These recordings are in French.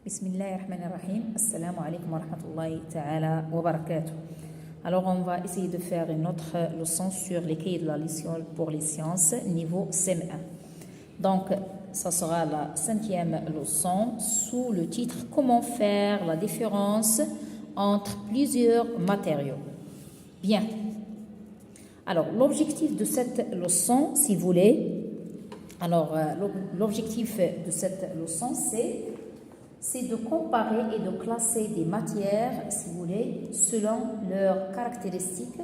Bismillahirrahmanirrahim. Assalamu alaikum wa rahmatullahi ta'ala wa barakatuh. Alors, on va essayer de faire une autre leçon sur les cahiers de la leçon pour les sciences, niveau CM1. Donc, ça sera la 5e leçon sous le titre « Comment faire la différence entre plusieurs matériaux ». Bien. Alors, l'objectif de cette leçon, si vous voulez, l'objectif de cette leçon, c'est de comparer et de classer des matières, si vous voulez, selon leurs caractéristiques.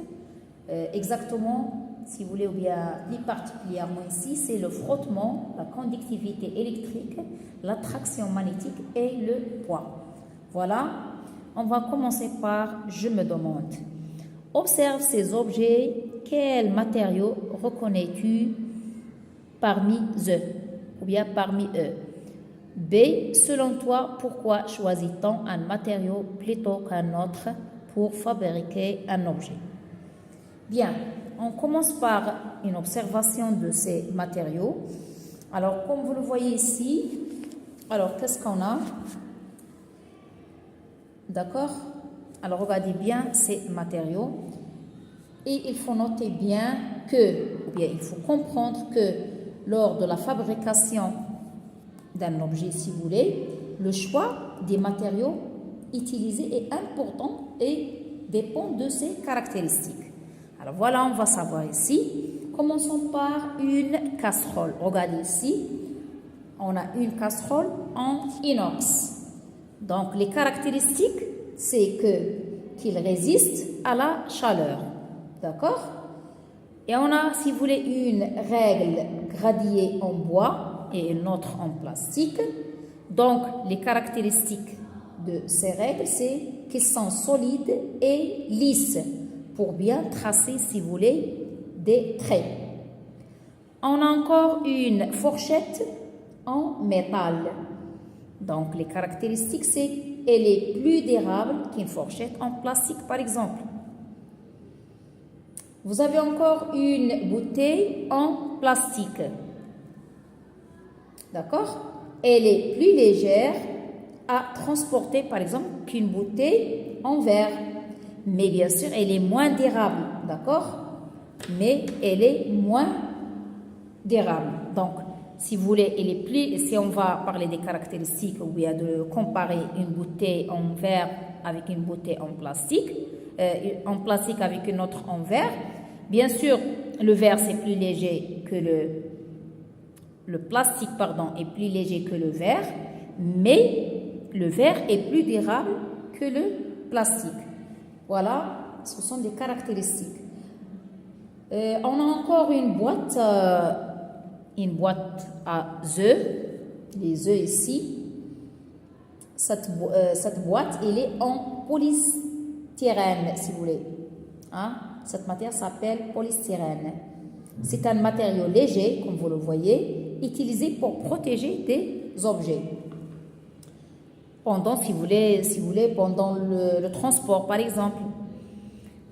Exactement, si vous voulez, ou bien plus particulièrement ici, c'est le frottement, la conductivité électrique, l'attraction magnétique et le poids. Voilà, on va commencer par « Je me demande ». Observe ces objets, quels matériaux reconnais-tu parmi eux ou bien parmi eux? B. Selon toi, pourquoi choisit-on un matériau plutôt qu'un autre pour fabriquer un objet? Bien, on commence par une observation de ces matériaux. Alors, comme vous le voyez ici, alors qu'est-ce qu'on a? D'accord? Alors, regardez bien ces matériaux. Et il faut noter bien que, ou bien il faut comprendre que lors de la fabrication d'un objet, si vous voulez, le choix des matériaux utilisés est important et dépend de ses caractéristiques. Alors voilà, on va savoir ici. Commençons par une casserole. Regardez ici, on a une casserole en inox. Donc les caractéristiques, c'est qu'il résiste à la chaleur. D'accord? Et on a, si vous voulez, une règle graduée en bois et une autre en plastique. Donc, les caractéristiques de ces règles, c'est qu'elles sont solides et lisses pour bien tracer, si vous voulez, des traits. On a encore une fourchette en métal. Donc, les caractéristiques, c'est qu'elle est plus durable qu'une fourchette en plastique, par exemple. Vous avez encore une bouteille en plastique. D'accord? Elle est plus légère à transporter, par exemple, qu'une bouteille en verre. Mais bien sûr, elle est moins durable. D'accord? Mais elle est moins durable. Donc, si vous voulez, elle est plus, si on va parler des caractéristiques ou bien de comparer une bouteille en verre avec une bouteille en plastique avec une autre en verre, bien sûr, le verre c'est plus léger que le plastique, est plus léger que le verre, mais le verre est plus durable que le plastique. Voilà, ce sont des caractéristiques. On a encore une boîte à œufs, les œufs ici. Cette boîte, elle est en polystyrène, si vous voulez. Hein? Cette matière s'appelle polystyrène. C'est un matériau léger, comme vous le voyez, utilisé pour protéger des objets. Pendant, si vous voulez, pendant le transport, par exemple.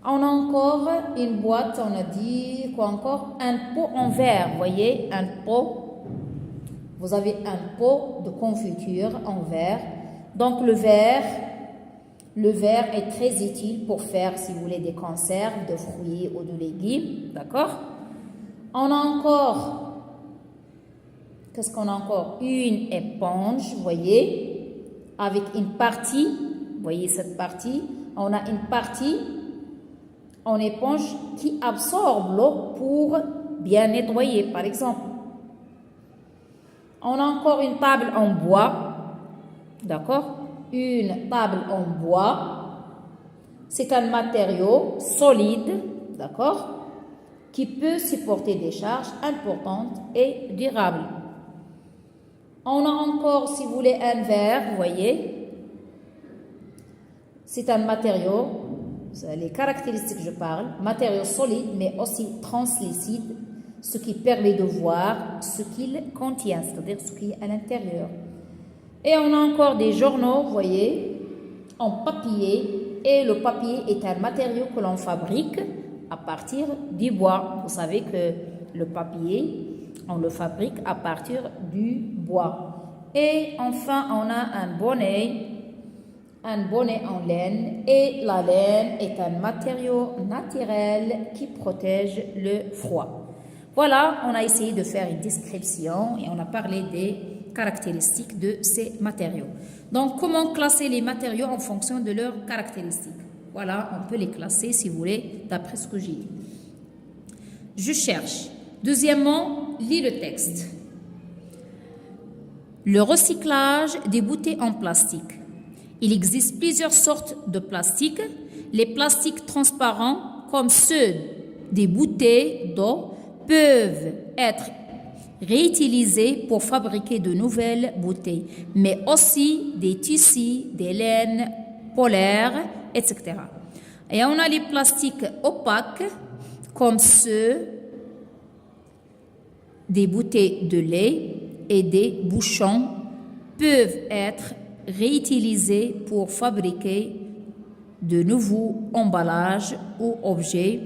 On a encore une boîte, on a dit, quoi encore? Un pot en verre, vous voyez, un pot. Vous avez un pot de confiture en verre. Donc, le verre est très utile pour faire, si vous voulez, des conserves de fruits ou de légumes, d'accord? On a encore, qu'est-ce qu'on a encore? Une éponge, vous voyez, avec une partie, vous voyez cette partie, on a une partie en éponge qui absorbe l'eau pour bien nettoyer, par exemple. On a encore une table en bois, d'accord? Une table en bois, c'est un matériau solide, d'accord, qui peut supporter des charges importantes et durables. On a encore, si vous voulez, un verre, vous voyez, c'est un matériau, les caractéristiques je parle, matériau solide mais aussi translucide, ce qui permet de voir ce qu'il contient, c'est-à-dire ce qui est à l'intérieur. Et on a encore des journaux, vous voyez, en papier. Et le papier est un matériau que l'on fabrique à partir du bois. Vous savez que le papier, on le fabrique à partir du bois. Et enfin, on a un bonnet en laine. Et la laine est un matériau naturel qui protège le froid. Voilà, on a essayé de faire une description et on a parlé des caractéristiques de ces matériaux. Donc, comment classer les matériaux en fonction de leurs caractéristiques? Voilà, on peut les classer, si vous voulez, d'après ce que j'ai dit. Je cherche. Deuxièmement, lis le texte. Le recyclage des bouteilles en plastique. Il existe plusieurs sortes de plastique. Les plastiques transparents, comme ceux des bouteilles d'eau, peuvent être réutilisés pour fabriquer de nouvelles bouteilles, mais aussi des tissus, des laines polaires, etc. Et on a les plastiques opaques, comme ceux des bouteilles de lait et des bouchons, peuvent être réutilisés pour fabriquer de nouveaux emballages ou objets,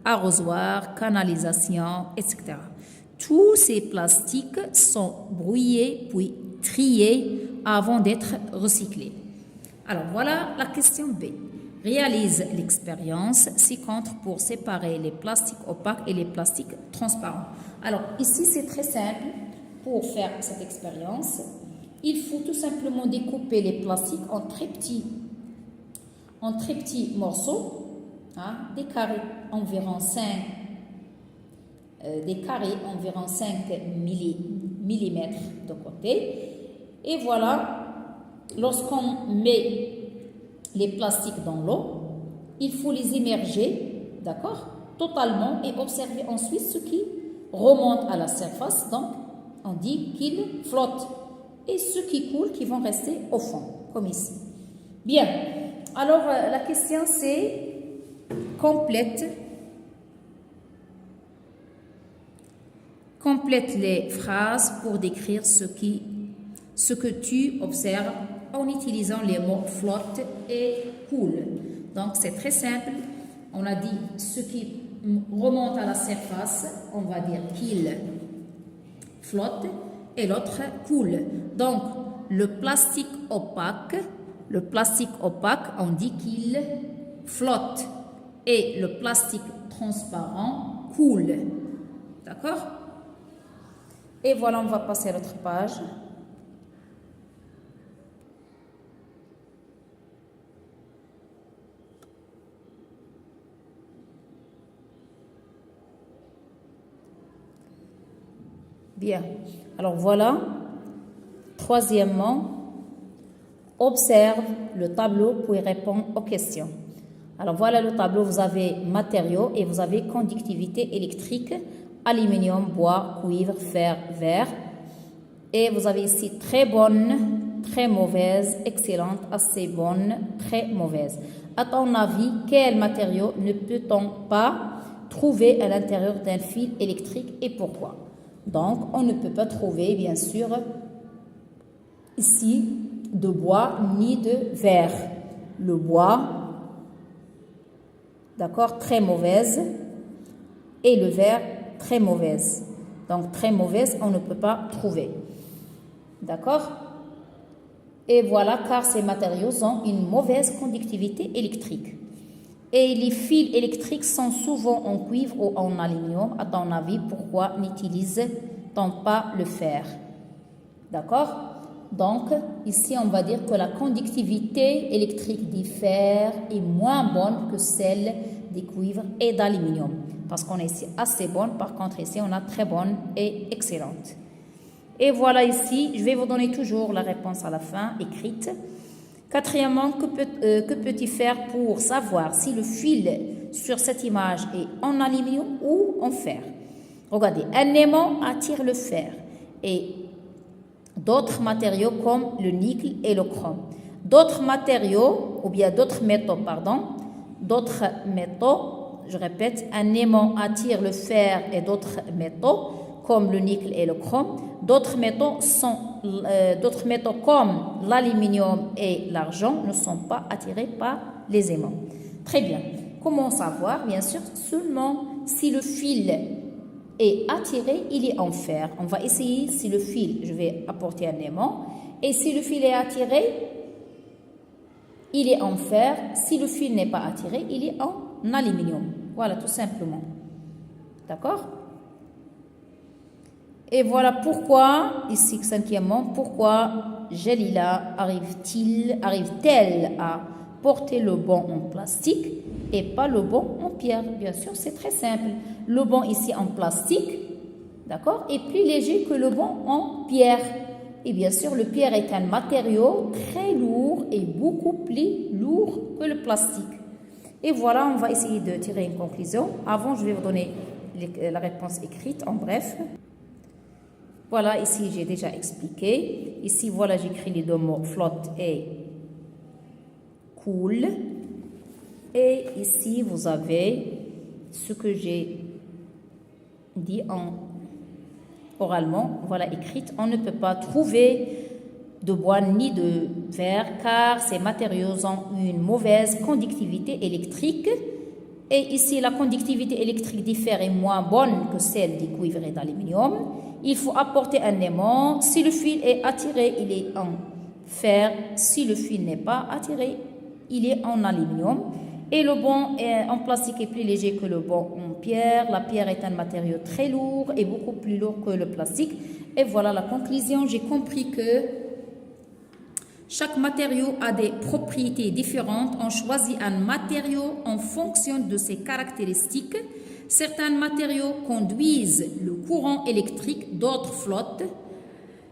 arrosoirs, canalisations, etc. Tous ces plastiques sont brouillés puis triés avant d'être recyclés. Alors voilà la question B. Réalise l'expérience ci-contre pour séparer les plastiques opaques et les plastiques transparents. Alors ici c'est très simple pour faire cette expérience. Il faut tout simplement découper les plastiques en très petits morceaux, des carrés environ 5 millimètres de côté. Et voilà, lorsqu'on met les plastiques dans l'eau, il faut les immerger, d'accord, totalement, et observer ensuite ce qui remonte à la surface. Donc, on dit qu'ils flottent. Et ceux qui coulent, qui vont rester au fond, comme ici. Bien. Alors, la question, c'est complète les phrases pour décrire ce que tu observes en utilisant les mots flotte et coule. Donc, c'est très simple. On a dit ce qui remonte à la surface, on va dire qu'il flotte et l'autre coule. Donc, le plastique opaque, on dit qu'il flotte et le plastique transparent coule. D'accord? Et voilà, on va passer à l'autre page. Bien. Alors voilà. Troisièmement, observe le tableau pour y répondre aux questions. Alors voilà le tableau, vous avez matériaux et vous avez conductivité électrique, aluminium, bois, cuivre, fer, verre. Et vous avez ici très bonne, très mauvaise, excellente, assez bonne, très mauvaise. À ton avis, quel matériau ne peut-on pas trouver à l'intérieur d'un fil électrique et pourquoi? Donc, on ne peut pas trouver, bien sûr, ici, de bois ni de verre. Le bois, d'accord, très mauvaise, et le verre, très mauvaise. Donc, très mauvaise, on ne peut pas trouver. D'accord? Et voilà, car ces matériaux ont une mauvaise conductivité électrique. Et les fils électriques sont souvent en cuivre ou en aluminium. À ton avis, pourquoi n'utilise-t-on pas le fer? D'accord? Donc, ici, on va dire que la conductivité électrique du fer est moins bonne que celle des cuivres et d'aluminium. Parce qu'on est ici assez bonne, par contre, ici, on a très bonne et excellente. Et voilà ici, je vais vous donner toujours la réponse à la fin, écrite. Quatrièmement, que peut-il faire pour savoir si le fil sur cette image est en aluminium ou en fer? Regardez, un aimant attire le fer et d'autres matériaux comme le nickel et le chrome. D'autres matériaux, ou bien d'autres métaux, je répète, un aimant attire le fer et d'autres métaux comme le nickel et le chrome. D'autres métaux comme l'aluminium et l'argent ne sont pas attirés par les aimants. Très bien. Comment savoir? Bien sûr, seulement si le fil est attiré, il est en fer. On va essayer si le fil, je vais apporter un aimant. Et si le fil est attiré, il est en fer. Si le fil n'est pas attiré, il est en aluminium. Voilà, tout simplement. D'accord? Et voilà pourquoi, ici, cinquièmement, pourquoi Jalila arrive-t-elle à porter le banc en plastique et pas le banc en pierre? Bien sûr, c'est très simple. Le banc ici en plastique, d'accord, est plus léger que le banc en pierre. Et bien sûr, le pierre est un matériau très lourd et beaucoup plus lourd que le plastique. Et voilà, on va essayer de tirer une conclusion. Avant, je vais vous donner la réponse écrite en bref. Voilà, ici, j'ai déjà expliqué. Ici, voilà, j'écris les deux mots flotte et coule. Et ici, vous avez ce que j'ai dit oralement, voilà, écrite. On ne peut pas trouver de bois ni de verre car ces matériaux ont une mauvaise conductivité électrique. Et ici, la conductivité électrique diffère est moins bonne que celle du cuivre et d'aluminium. Il faut apporter un aimant. Si le fil est attiré, il est en fer. Si le fil n'est pas attiré, il est en aluminium. Et le banc en plastique est plus léger que le banc en pierre. La pierre est un matériau très lourd et beaucoup plus lourd que le plastique. Et voilà la conclusion. J'ai compris que chaque matériau a des propriétés différentes. On choisit un matériau en fonction de ses caractéristiques. Certains matériaux conduisent le courant électrique, d'autres flottent.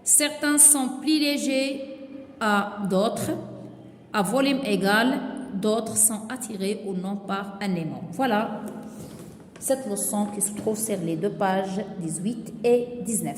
Certains sont plus légers à d'autres, à volume égal, d'autres sont attirés ou non par un aimant. Voilà cette leçon qui se trouve sur les deux pages 18 et 19.